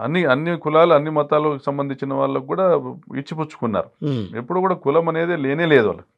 అన్ని అన్ని కులాలు అన్ని మతాలకు సంబంధించిన వాళ్ళకు కూడా ఇచ్చిపుచ్చుకున్నారు. ఎప్పుడు కూడా కులం అనేది లేనే లేదు వాళ్ళకి.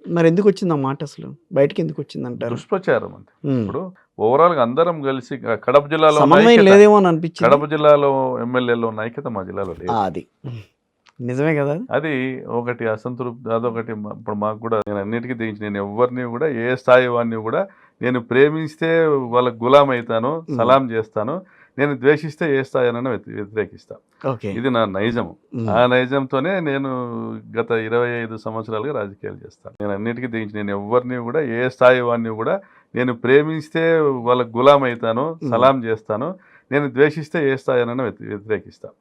మరి ఎందుకు వచ్చింది ఆ మాట అసలు బయటకి ఎందుకు వచ్చింది అంటారు? దుష్ప్రచారం అంతే. ఇప్పుడు ఓవరాల్ గా అందరం కలిసి కడప జిల్లాలో ఉన్న సమన్వయం ఐక్యత, లేదేమో అని అనిపించింది. కడప జిల్లాలో ఎమ్మెల్యేలో ఉన్న ఐక్యత మా జిల్లాలో లేదు. అది నిజమే కదా. అది ఒకటి అసంతృప్తి, అదొకటి. ఇప్పుడు మాకు కూడా నేను అన్నిటికీ దించి నేను ఎవరిని కూడా ఏ స్థాయి వాడిని కూడా నేను ప్రేమిస్తే వాళ్ళకి గులాం అవుతాను, సలాం చేస్తాను. నేను ద్వేషిస్తే ఏ స్థాయి అయినా వ్యతిరేకిస్తాను. ఓకే, ఇది నా నైజం. ఆ నైజంతోనే నేను గత 25 సంవత్సరాలుగా రాజకీయాలు చేస్తాను. నేను అన్నిటికీ దించి నేను ఎవరిని కూడా ఏ స్థాయి వాడిని కూడా నేను ప్రేమిస్తే వాళ్ళకి గులాం అవుతాను, సలాం చేస్తాను. నేను ద్వేషిస్తే ఏ స్థాయి అయినా వ్యతిరేకిస్తాను.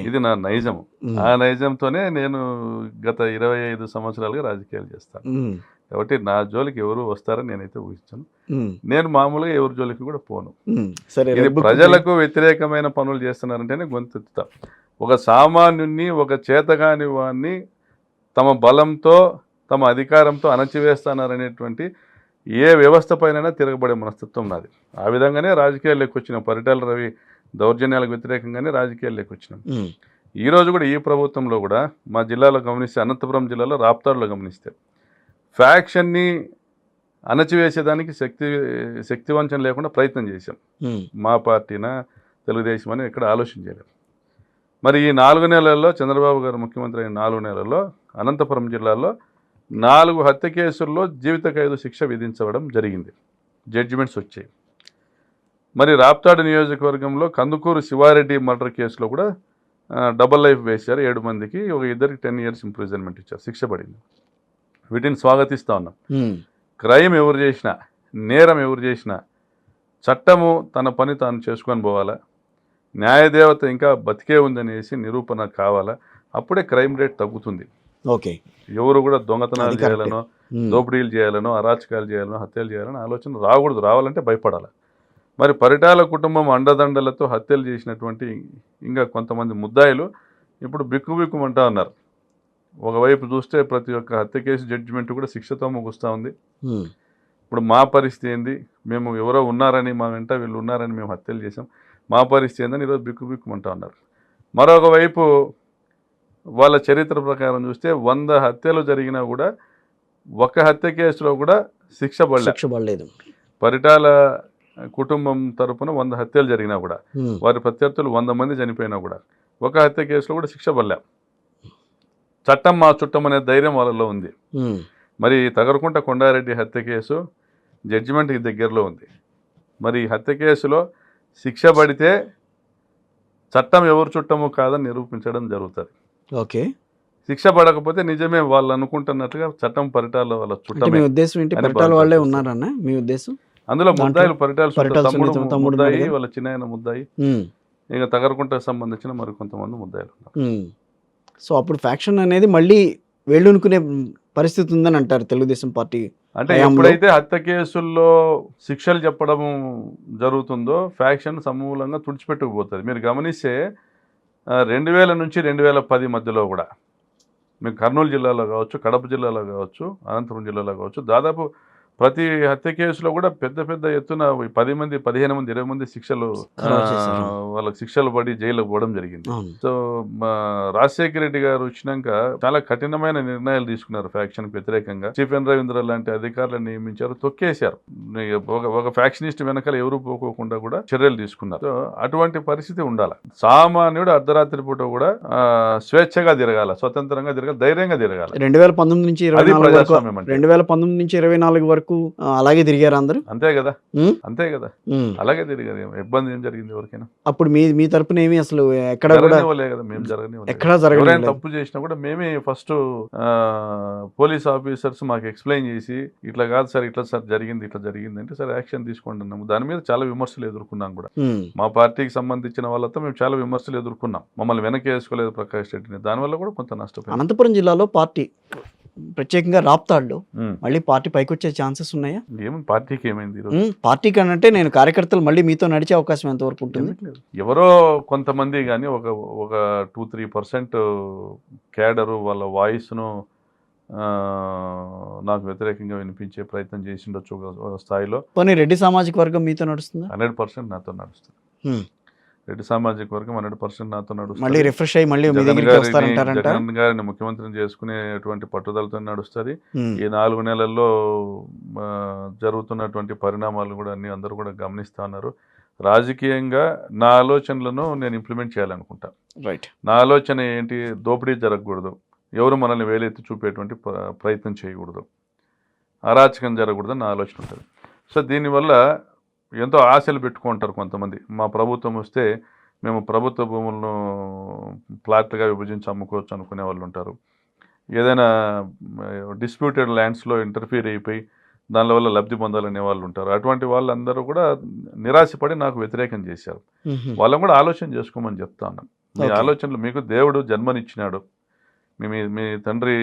ఇది నా నైజము. ఆ నైజంతోనే నేను గత 25 సంవత్సరాలుగా రాజకీయాలు చేస్తాను. కాబట్టి నా జోలికి ఎవరు వస్తారని నేనైతే ఊహించాను. నేను మామూలుగా ఎవరి జోలికి కూడా పోను. ఇది ప్రజలకు వ్యతిరేకమైన పనులు చేస్తున్నారంటేనే గొంతెత్తుతా. ఒక సామాన్యుణ్ణి, ఒక చేతగాని వాడిని తమ బలంతో, తమ అధికారంతో అణచివేస్తున్నారనేటువంటి ఏ వ్యవస్థ పైన తిరగబడే మనస్తత్వం నాది. ఆ విధంగానే రాజకీయాల్లోకి వచ్చినాం. పరిటాల రవి దౌర్జన్యాలకు వ్యతిరేకంగానే రాజకీయాల్లోకి వచ్చినాం. ఈరోజు కూడా ఈ ప్రభుత్వంలో కూడా మా జిల్లాలో గమనిస్తే, అనంతపురం జిల్లాలో రాప్తాడులో గమనిస్తే ఫ్యాక్షన్ని అణచివేసేదానికి శక్తివంచన లేకుండా ప్రయత్నం చేశాం. మా పార్టీనా తెలుగుదేశం అని ఎక్కడ ఆలోచన చేయలేదు. మరి ఈ 4 నెలల్లో, చంద్రబాబు గారు ముఖ్యమంత్రి అయిన 4 నెలల్లో అనంతపురం జిల్లాలో 4 హత్య కేసుల్లో జీవిత ఖైదు శిక్ష విధించడం జరిగింది. జడ్జిమెంట్స్ వచ్చాయి. మరి రాప్తాడు నియోజకవర్గంలో కందుకూరు శివారెడ్డి మర్డర్ కేసులో కూడా డబల్ లైఫ్ వేశారు. 7 మందికి, ఒక 2కి 10 years ఇంప్రిజన్మెంట్ ఇచ్చారు, శిక్ష పడింది. వీటిని స్వాగతిస్తూ ఉన్నాం. క్రైమ్ ఎవరు చేసినా, నేరం ఎవరు చేసినా చట్టము తన పని తాను చేసుకొని పోవాలా. న్యాయదేవత ఇంకా బతికే ఉందనేసి నిరూపణ కావాలా. అప్పుడే క్రైమ్ రేట్ తగ్గుతుంది. ఓకే, ఎవరు కూడా దొంగతనాలు చేయాలనో, దోపిడీలు చేయాలనో, అరాచకాలు చేయాలనో, హత్యలు చేయాలనో ఆలోచన రాకూడదు. రావాలంటే భయపడాలి. మరి పరిటాల కుటుంబం అండదండలతో హత్యలు చేసినటువంటి ఇంకా కొంతమంది ముద్దాయిలు ఇప్పుడు బిక్కుబిక్కుమంటా ఉన్నారు. ఒకవైపు చూస్తే ప్రతి ఒక్క హత్య కేసు జడ్జిమెంట్ కూడా శిక్షతో ముగుస్తూ ఉంది. ఇప్పుడు మా పరిస్థితి ఏంది? మేము ఎవరో ఉన్నారని, మా వెంట వీళ్ళు ఉన్నారని మేము హత్యలు చేసాం, మా పరిస్థితి ఏందని ఈరోజు బిక్కుబిక్కుమంటా ఉన్నారు. మరొక వైపు వాళ్ళ చరిత్ర ప్రకారం చూస్తే 100 హత్యలు జరిగినా కూడా ఒక హత్య కేసులో కూడా శిక్ష పడలేదు. పరిటాల కుటుంబం తరపున 100 హత్యలు జరిగినా కూడా, వారి ప్రత్యర్థులు 100 మంది చనిపోయినా కూడా ఒక హత్య కేసులో కూడా శిక్ష పడలే. చట్టం మా చుట్టం అనే ధైర్యం వాళ్ళలో ఉంది. మరి తగరకుంట కొండారెడ్డి హత్య కేసు జడ్జిమెంట్కి దగ్గరలో ఉంది. మరి హత్య కేసులో శిక్ష పడితే చట్టం ఎవరు చుట్టమో కాదని నిరూపించడం జరుగుతుంది. ఓకే, శిక్ష పడకపోతే నిజమే వాళ్ళు అనుకుంటున్నట్టుగా చట్టం పరిటాల వాళ్ళ చుట్టం. మీ ఉద్దేశం ఏంటి? పరిటాల వాళ్ళే ఉన్నారన్న మీ ఉద్దేశం? అందులో ముద్దాయిలు పరిటాల తమ్ముడు ముద్దాయి, వాళ్ళ చిన్న ముద్దాయి, ఇక తగరకుంటకు సంబంధించిన మరి కొంతమంది ముద్దాయిలు ఉన్నారు. సో అప్పుడు ఫ్యాక్షన్ అనేది మళ్ళీ వేళ్ళునుకునే పరిస్థితి ఉందని అంటారు తెలుగుదేశం పార్టీ. అంటే ఎప్పుడైతే హత్య కేసుల్లో శిక్షలు చెప్పడం జరుగుతుందో ఫ్యాక్షన్ సమూలంగా తుడిచిపెట్టుకుపోతుంది. మీరు గమనిస్తే 2000 నుంచి 2010 మధ్యలో కూడా మీకు కర్నూలు జిల్లాలో కావచ్చు, కడప జిల్లాలో కావచ్చు, అనంతపురం జిల్లాలో కావచ్చు, దాదాపు ప్రతి హత్య కేసులో కూడా పెద్ద ఎత్తున 10 మంది, 15 మంది, 20 మంది శిక్షలు, వాళ్ళకి శిక్షలు పడి జైలుకు పోవడం జరిగింది. సో రాజశేఖర రెడ్డి గారు వచ్చినాక చాలా కఠినమైన నిర్ణయాలు తీసుకున్నారు ఫ్యాక్షన్కి వ్యతిరేకంగా. చిఫెన్ రవీంద్ర లాంటి అధికారులను నియమించారు, తొక్కేశారు. ఒక ఫ్యాక్షనిస్ట్ వెనకాల ఎవరు పోకోకుండా కూడా చర్యలు తీసుకున్నారు. సో అటువంటి పరిస్థితి ఉండాలి. సామాన్యుడు అర్ధరాత్రి పూట కూడా స్వేచ్ఛగా తిరగాల, స్వతంత్రంగా తిరగాలి, ధైర్యంగా తిరగాలి. 2019 నుంచి 24 వరకు అలాగే తిరిగారు అందరూ. అంతే కదా, అలాగే తిరిగారు. ఇబ్బంది ఏం జరిగింది ఎవరికైనా? అప్పుడు మీ తరపున ఏమి అసలు ఎక్కడ ఎవరైనా తప్పు చేసినా కూడా మేమే ఫస్ట్ పోలీస్ ఆఫీసర్స్ మాకు ఎక్స్ప్లెయిన్ చేసి ఇట్లా కాదు సార్, ఇట్లా సార్ జరిగింది, ఇట్లా జరిగింది అంటే సరే యాక్షన్ తీసుకోండి అన్నాము. దాని మీద చాలా విమర్శలు ఎదుర్కొన్నాం కూడా. మా పార్టీకి సంబంధించిన వాళ్ళతో మేము చాలా విమర్శలు ఎదుర్కొన్నాం. మమ్మల్ని వెనక్కి వేసుకోలేదు ప్రకాష్ రెడ్డిని. దానివల్ల కూడా కొంత నష్టపోయింది. అనంతపురం జిల్లాలో పార్టీ ప్రత్యేకంగా రాప్తాడులో మళ్ళీ పార్టీ పైకి వచ్చే ఛాన్సెస్ ఉన్నాయా? పార్టీకి ఏమైంది? పార్టీకి అంటే నేను కార్యకర్తలు మళ్ళీ మీతో నడిచే అవకాశం ఎంతవరకు ఉంటుంది? ఎవరో కొంతమంది కానీ ఒక 2-3% క్యాడరు వాళ్ళ వాయిస్ను నాకు వ్యతిరేకంగా వినిపించే ప్రయత్నం చేసిండొచ్చు ఒక స్థాయిలో. పోనీ రెడ్డి సామాజిక వర్గం మీతో నడుస్తుందా? 100% నాతో నడుస్తుంది. రెడ్డి సామాజిక వర్గం 100% నాతో మళ్ళీ నడుస్తుంది. రిఫ్రెష్ అయ్యి మళ్ళీ మీ దగ్గరికి వస్తారంటారంట. జగన్ గారిని ముఖ్యమంత్రిని చేసుకునేటువంటి పట్టుదలతో నడుస్తుంది. ఉమ్, ఈ 4 నెలల్లో జరుగుతున్నటువంటి పరిణామాలు కూడా అందరూ కూడా గమనిస్తా ఉన్నారు. రాజకీయంగా నా ఆలోచనలను నేను ఇంప్లిమెంట్ చేయాలనుకుంటా. రైట్. నా ఆలోచన ఏంటి, దోపిడీ జరగకూడదు, ఎవరు మనల్ని వేలెత్తి చూపేటువంటి ప్రయత్నం చేయకూడదు, అరాచకం జరగకూడదని నా ఆలోచన ఉంటుంది. సో దీనివల్ల ఎంతో ఆశలు పెట్టుకుంటారు కొంతమంది. మా ప్రభుత్వం వస్తే మేము ప్రభుత్వ భూములను ప్లాట్లుగా విభజించి అమ్ముకోవచ్చు అనుకునే వాళ్ళు ఉంటారు. ఏదైనా డిస్ప్యూటెడ్ ల్యాండ్స్లో ఇంటర్ఫీర్ అయిపోయి దానివల్ల లబ్ధి పొందాలనే వాళ్ళు ఉంటారు. అటువంటి వాళ్ళందరూ కూడా నిరాశపడి నాకు వ్యతిరేకం చేశారు. ఉహు, వాళ్ళని కూడా ఆలోచన చేసుకోమని చెప్తాను. మీ Okay. ఆలోచనలు, మీకు దేవుడు జన్మనిచ్చినాడు, మీ తండ్రి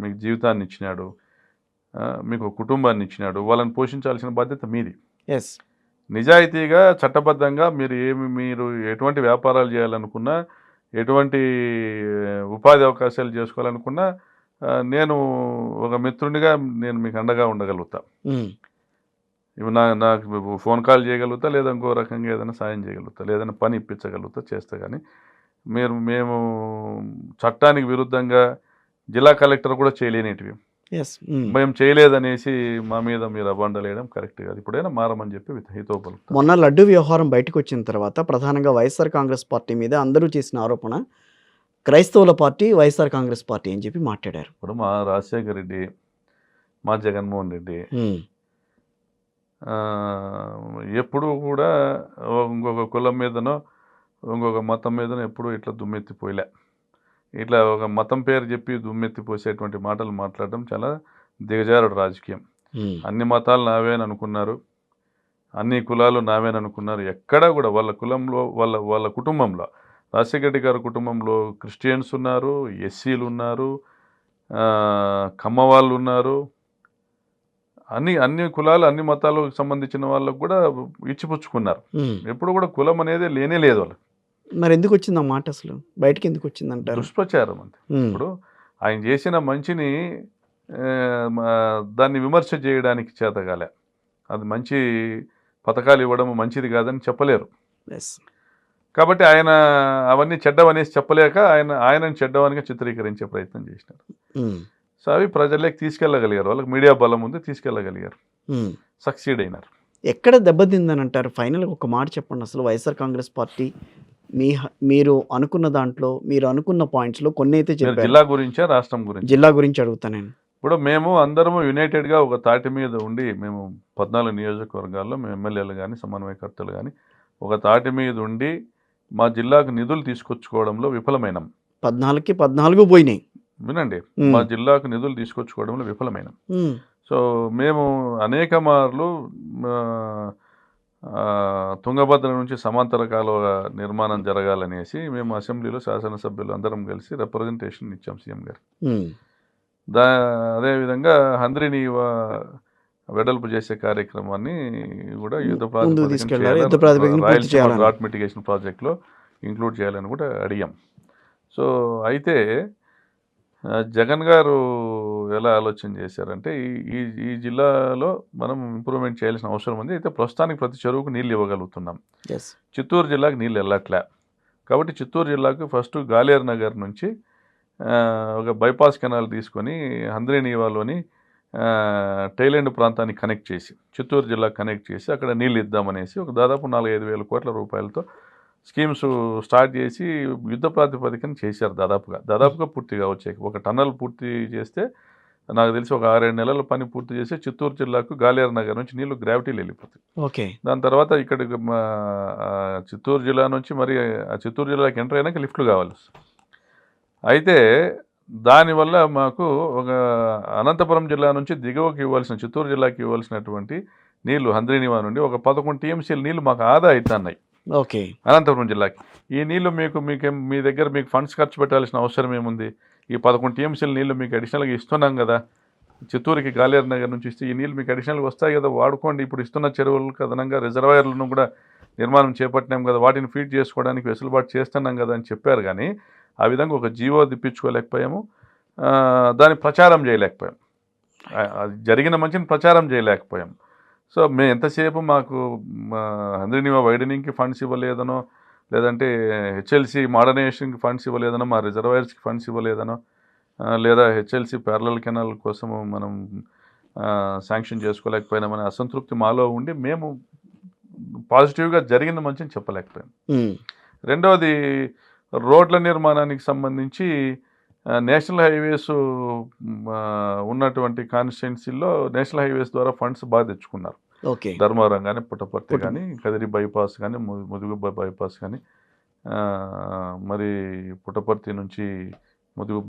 మీకు జీవితాన్ని ఇచ్చినాడు, మీకు కుటుంబాన్ని ఇచ్చినాడు, వాళ్ళని పోషించాల్సిన బాధ్యత మీది. ఎస్. నిజాయితీగా చట్టబద్ధంగా మీరు ఎటువంటి వ్యాపారాలు చేయాలనుకున్నా, ఎటువంటి ఉపాధి అవకాశాలు చేసుకోవాలనుకున్నా నేను ఒక మిత్రునిగా నేను మీకు అండగా ఉండగలుగుతా. ఉమ్, ఇవి నాకు ఫోన్ కాల్ చేయగలుగుతా, లేదా ఇంకో రకంగా ఏదైనా సాయం చేయగలుగుతా, లేదైనా పని ఇప్పించగలుగుతా, చేస్తా. కానీ మేము చట్టానికి విరుద్ధంగా జిల్లా కలెక్టర్ కూడా చేయలేనిటివి ఎస్. ఉమ్. మేము చేయలేదనేసి మా మీద మీరు అబాండాలు వేయడం కరెక్ట్ కాదు. ఇప్పుడైనా మారమని చెప్పి హితవు పలుకుతాం. మొన్న లడ్డు వ్యవహారం బయటకు వచ్చిన తర్వాత ప్రధానంగా వైఎస్ఆర్ కాంగ్రెస్ పార్టీ మీద అందరూ చేసిన ఆరోపణ క్రైస్తవుల పార్టీ వైఎస్ఆర్ కాంగ్రెస్ పార్టీ అని చెప్పి మాట్లాడారు. ఇప్పుడు మా రాజశేఖర రెడ్డి, మా జగన్మోహన్ రెడ్డి ఉమ్, ఎప్పుడూ కూడా ఇంకొక కులం మీదనో ఇంకొక మతం మీదనో ఎప్పుడూ ఇట్లా దుమ్మెత్తిపోయలే. ఇట్లా ఒక మతం పేరు చెప్పి దుమ్మెత్తిపోసేటువంటి మాటలు మాట్లాడడం చాలా దిగజారుడు రాజకీయం. ఉమ్, అన్ని మతాలు నావేననుకున్నారు, అన్ని కులాలు నావేననుకున్నారు. ఎక్కడా కూడా వాళ్ళ కులంలో వాళ్ళ కుటుంబంలో, రాజశేఖర రెడ్డి గారి కుటుంబంలో క్రిస్టియన్స్ ఉన్నారు, ఎస్సీలు ఉన్నారు, కమ్మ వాళ్ళు ఉన్నారు. అన్ని కులాలు, అన్ని మతాలకు సంబంధించిన వాళ్ళకు కూడా ఇచ్చిపుచ్చుకున్నారు. ఉమ్. ఎప్పుడు కూడా కులం అనేది లేనే లేదు వాళ్ళకి. మరి ఎందుకు వచ్చింది ఆ మాట, అసలు బయటకి ఎందుకు వచ్చింది అంటారు? దుష్ప్రచారం అంతే. ఉమ్, ఇప్పుడు ఆయన చేసిన మంచిని దాన్ని విమర్శ చేయడానికి చేతగాలే. అది మంచి పథకాలు ఇవ్వడం మంచిది కాదని చెప్పలేరు. ఎస్. కాబట్టి ఆయన అవన్నీ చెడ్డవనేసి చెప్పలేక ఆయనను చెడ్డవనిగా చిత్రీకరించే ప్రయత్నం చేసినారు. ఉమ్, సో అవి ప్రజల్లోకి తీసుకెళ్ళగలిగారు. వాళ్ళకి మీడియా బలం ఉంది, తీసుకెళ్ళగలిగారు, ఉమ్. సక్సీడ్ అయినారు. ఎక్కడ దెబ్బతిందని అంటారు? ఫైనల్గా ఒక మాట చెప్పండి. అసలు వైఎస్ఆర్ కాంగ్రెస్ పార్టీ మీరు అనుకున్న దాంట్లో, మీరు అనుకున్న పాయింట్స్లో కొన్ని అయితే మీరు చెప్పారు. జిల్లా గురించా రాష్ట్రం గురించి? జిల్లా గురించి అడుగుతా నేను. ఇప్పుడు మేము అందరము యునైటెడ్గా ఒక తాటి మీద ఉండి, మేము 14 నియోజకవర్గాల్లో మేము ఎమ్మెల్యేలు కానీ సమన్వయకర్తలు కానీ ఒక తాటి మీద ఉండి మా జిల్లాకు నిధులు తీసుకొచ్చుకోవడంలో విఫలమైనాం. 14కి 14 పోయినాయి. వినండి, ఉమ్, మా జిల్లాకు నిధులు తీసుకొచ్చుకోవడంలో విఫలమైనాం. ఉమ్, సో మేము అనేక మార్లు తుంగభద్ర నుంచి సమాంతర కాలువ నిర్మాణం జరగాలనేసి మేము అసెంబ్లీలో శాసనసభ్యులు అందరం కలిసి రిప్రజెంటేషన్ ఇచ్చాం సీఎం గారు. ఉమ్, అదేవిధంగా హంద్రిని వెడల్పు చేసే కార్యక్రమాన్ని కూడా యుద్ధ ముందుకు తీసుకెళ్ళాలి, యుద్ధ ప్రాతిపదికన పూర్తి చేయాలని. డ్రాట్ మిటిగేషన్ ప్రాజెక్ట్లో ఇంక్లూడ్ చేయాలని కూడా అడిగాం. సో అయితే జగన్ గారు ఎలా ఆలోచన చేశారంటే ఈ జిల్లాలో మనం ఇంప్రూవ్మెంట్ చేయాల్సిన అవసరం ఉంది. అయితే ప్రస్తుతానికి ప్రతి చెరువుకు నీళ్ళు ఇవ్వగలుగుతున్నాం. ఎస్. చిత్తూరు జిల్లాకు నీళ్ళు వెళ్ళట్లే. కాబట్టి చిత్తూరు జిల్లాకు ఫస్ట్ గాలేరు నగర్ నుంచి ఒక బైపాస్ కెనాల్ తీసుకొని హంద్రీనీవాలోని టైలెండ్ ప్రాంతాన్ని కనెక్ట్ చేసి చిత్తూరు జిల్లాకు కనెక్ట్ చేసి అక్కడ నీళ్ళు ఇద్దామనేసి ఒక దాదాపు 4-5 వేల కోట్ల రూపాయలతో స్కీమ్స్ స్టార్ట్ చేసి యుద్ధ ప్రాతిపదికన చేశారు. దాదాపుగా పూర్తిగా వచ్చాయి. ఒక టన్నల్ పూర్తి చేస్తే నాకు తెలిసి ఒక 6-7 నెలల పని పూర్తి చేసి చిత్తూరు జిల్లాకు గాలేరు నగర్ నుంచి నీళ్లు గ్రావిటీలు వెళ్ళిపోతాయి. ఓకే. దాని తర్వాత ఇక్కడికి చిత్తూరు జిల్లా నుంచి మరి ఆ చిత్తూరు జిల్లాకి ఎంటర్ అయినాక లిఫ్ట్లు కావాలి. అయితే దానివల్ల మాకు ఒక అనంతపురం జిల్లా నుంచి దిగువకి ఇవ్వాల్సిన, చిత్తూరు జిల్లాకి ఇవ్వాల్సినటువంటి నీళ్లు హంద్రీనివా నుండి ఒక 11 టీఎంసీల నీళ్లు మాకు ఆదా అవుతున్నాయి ఓకే. అనంతపురం జిల్లాకి. ఈ నీళ్లు మీ దగ్గర మీకు ఫండ్స్ ఖర్చు పెట్టాల్సిన అవసరం ఏముంది? ఈ 11 టీఎంసీల నీళ్లు మీకు అడిషనల్గా ఇస్తున్నాం కదా, చిత్తూరుకి గాలేరు నగర్ నుంచి ఇస్తే ఈ నీళ్ళు మీకు అడిషనల్గా వస్తాయి కదా, వాడుకోండి. ఇప్పుడు ఇస్తున్న చెరువులకు అదనంగా రిజర్వాయర్లను కూడా నిర్మాణం చేపట్టినాం కదా, వాటిని ఫీడ్ చేసుకోవడానికి వెసులుబాటు చేస్తున్నాం కదా అని చెప్పారు. కానీ ఆ విధంగా ఒక జీవో దిప్పించుకోలేకపోయాము, దాని ప్రచారం చేయలేకపోయాం, అది జరిగిన మంచిని ప్రచారం చేయలేకపోయాం. సో మేము ఎంతసేపు మాకు హంద్రీనివా వైడనింగ్కి ఫండ్స్ ఇవ్వలేదనో లేదంటే హెచ్ఎల్సి మోడర్నైజేషన్కి ఫండ్స్ ఇవ్వలేదనో, మా రిజర్వాయర్స్కి ఫండ్స్ ఇవ్వలేదనో, లేదా హెచ్ఎల్సి ప్యారలల్ కెనాల్ కోసము మనం శాంక్షన్ చేసుకోలేకపోయినామనే అసంతృప్తి మాలో ఉండి మేము పాజిటివ్గా జరిగిన మంచిని చెప్పలేకపోయాం. రెండవది, రోడ్ల నిర్మాణానికి సంబంధించి నేషనల్ హైవేస్ ఉన్నటువంటి కాన్స్టిట్యున్సీల్లో నేషనల్ హైవేస్ ద్వారా ఫండ్స్ బాగా తెచ్చుకున్నారు. ఓకే. ధర్మవరం కానీ, పుట్టపర్తి కానీ, కదిరి బైపాస్ కానీ, ముదుగు బైపాస్ కానీ, మరి పుట్టపర్తి నుంచి ముదుగు